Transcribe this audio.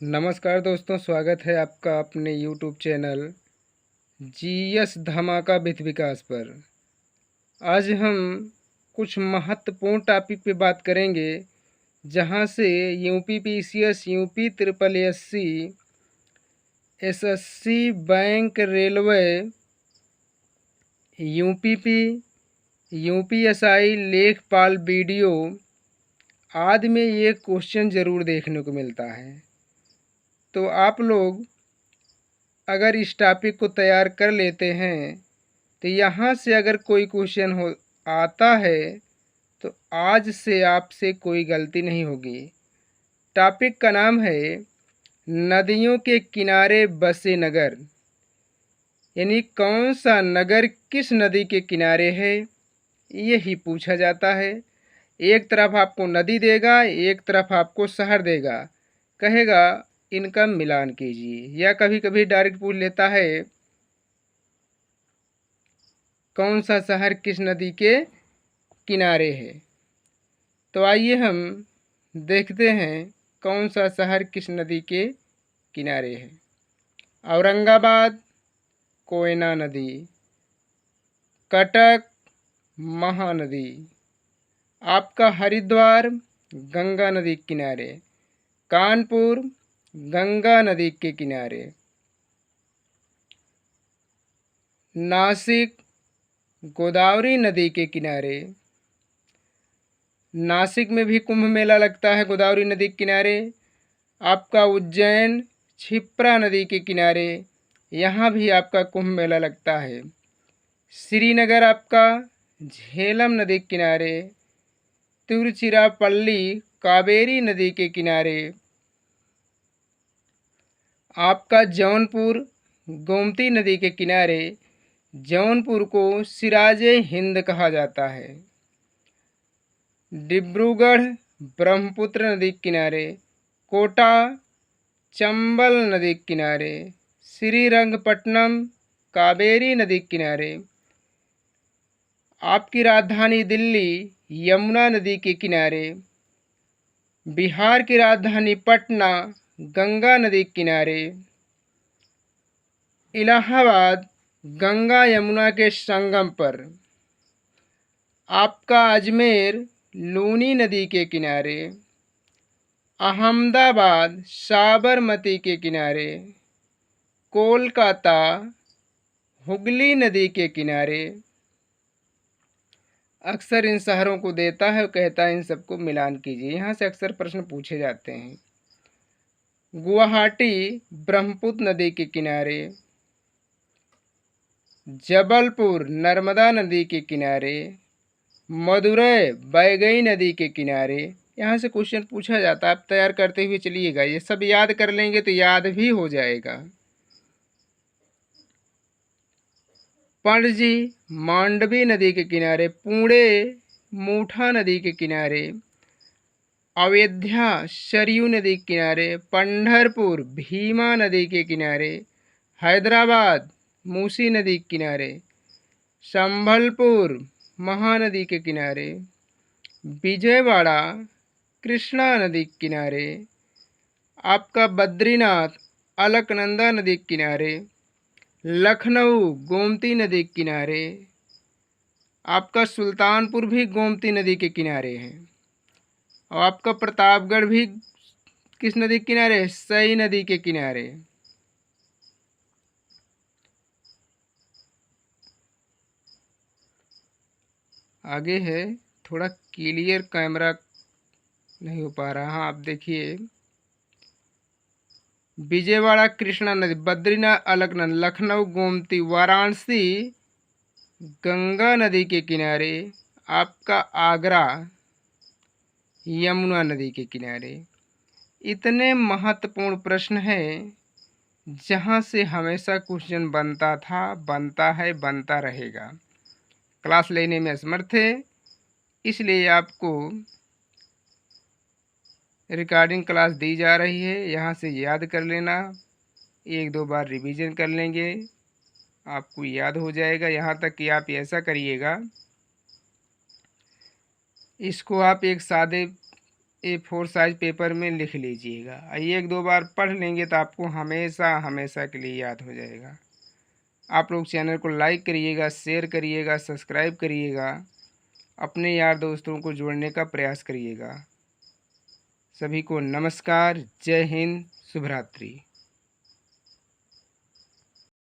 नमस्कार दोस्तों, स्वागत है आपका अपने YouTube चैनल जीएस धमाका वित्त विकास पर। आज हम कुछ महत्वपूर्ण टॉपिक पे बात करेंगे, जहां से UP PCS, UP triple SC, SSC, bank, railway, UPP, UPSI, लेखपाल, बीडीओ आदि में ये क्वेश्चन ज़रूर देखने को मिलता है। तो आप लोग अगर इस टॉपिक को तैयार कर लेते हैं तो यहाँ से अगर कोई क्वेश्चन हो आता है तो आज से आपसे कोई गलती नहीं होगी। टॉपिक का नाम है नदियों के किनारे बसे नगर, यानी कौन सा नगर किस नदी के किनारे है, यही पूछा जाता है। एक तरफ आपको नदी देगा, एक तरफ आपको शहर देगा, कहेगा इनका मिलान कीजिए, या कभी कभी डायरेक्ट पूछ लेता है कौन सा शहर किस नदी के किनारे है। तो आइए हम देखते हैं कौन सा शहर किस नदी के किनारे है। औरंगाबाद कोयना नदी, कटक महानदी, आपका हरिद्वार गंगा नदी के किनारे, कानपुर गंगा नदी के किनारे, नासिक गोदावरी नदी के किनारे। नासिक में भी कुंभ मेला लगता है गोदावरी नदी के किनारे। आपका उज्जैन क्षिप्रा नदी के किनारे, यहाँ भी आपका कुंभ मेला लगता है। श्रीनगर आपका झेलम नदी के किनारे, तिरुचिरापल्ली कावेरी नदी के किनारे, आपका जौनपुर गोमती नदी के किनारे। जौनपुर को सिराजे हिंद कहा जाता है। डिब्रूगढ़ ब्रह्मपुत्र नदी के किनारे, कोटा चंबल नदी के किनारे, श्रीरंगपट्टनम कावेरी नदी के किनारे। आपकी राजधानी दिल्ली यमुना नदी के किनारे। बिहार की राजधानी पटना गंगा नदी के किनारे। इलाहाबाद गंगा यमुना के संगम पर। आपका अजमेर लूनी नदी के किनारे। अहमदाबाद साबरमती के किनारे। कोलकाता हुगली नदी के किनारे। अक्सर इन शहरों को देता है और कहता है इन सबको मिलान कीजिए। यहाँ से अक्सर प्रश्न पूछे जाते हैं। गुवाहाटी ब्रह्मपुत्र नदी के किनारे। जबलपुर नर्मदा नदी के किनारे। मदुरै बैगई नदी के किनारे। यहाँ से क्वेश्चन पूछा जाता है, आप तैयार करते हुए चलिएगा। ये सब याद कर लेंगे तो याद भी हो जाएगा। पणजी मांडवी नदी के किनारे। पुणे मूठा नदी के किनारे। अयोध्या सरयू नदी के किनारे। पंढरपुर भीमा नदी के किनारे। हैदराबाद मूसी नदी के किनारे। संबलपुर महानदी के किनारे। विजयवाड़ा कृष्णा नदी के किनारे। आपका बद्रीनाथ अलकनंदा नदी के किनारे। लखनऊ गोमती नदी के किनारे। आपका सुल्तानपुर भी गोमती नदी के किनारे है। और आपका प्रतापगढ़ भी किस नदी के किनारे? सई नदी के किनारे। आगे है, थोड़ा क्लियर कैमरा नहीं हो पा रहा। हाँ, आप देखिए, विजयवाड़ा कृष्णा नदी, बद्रीनाथ अलकनंदा, लखनऊ गोमती, वाराणसी गंगा नदी के किनारे। आपका आगरा यमुना नदी के किनारे। इतने महत्वपूर्ण प्रश्न हैं जहाँ से हमेशा क्वेश्चन बनता था, बनता है, बनता रहेगा। क्लास लेने में असमर्थ है, इसलिए आपको रिकॉर्डिंग क्लास दी जा रही है। यहाँ से याद कर लेना, एक दो बार रिवीजन कर लेंगे, आपको याद हो जाएगा। यहाँ तक कि आप ऐसा करिएगा, इसको आप एक सादे A4 साइज पेपर में लिख लीजिएगा। एक दो बार पढ़ लेंगे तो आपको हमेशा हमेशा के लिए याद हो जाएगा। आप लोग चैनल को लाइक करिएगा, शेयर करिएगा, सब्सक्राइब करिएगा, अपने यार दोस्तों को जोड़ने का प्रयास करिएगा। सभी को नमस्कार, जय हिंद, शुभ रात्रि।